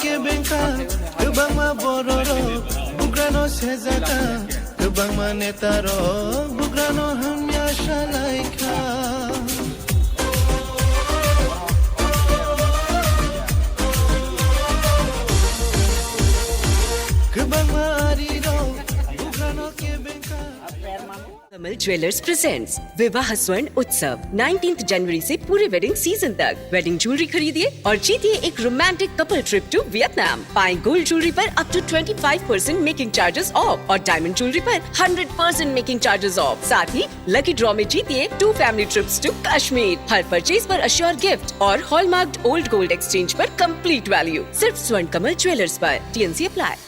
ke bengka Kebang ma bororo Bugrano sezaka Kebang ma netaro Bugrano hamya shalaika Kebang ma ariro Bugrano ke bengka Kamal jewellers presents विवाह स्वर्ण उत्सव 19 जनवरी से पूरे wedding season तक wedding jewellery खरीदिए और जीतिए एक romantic couple trip to Vietnam. पाएं गोल्ड ज्वेलरी पर up to 25% making charges off और डायमंड ज्वेलरी पर 100% मेकिंग चार्जेस ऑफ। साथ ही लकी ड्रॉ में जीतिए 2 फैमिली ट्रिप्स टू कश्मीर। हर परचेज पर अश्योर गिफ्ट और हॉलमार्क्ड ओल्ड गोल्ड एक्सचेंज पर कंप्लीट वैल्यू। सिर्फ स्वर्ण कमल ज्वेलर्स पर। TNC apply.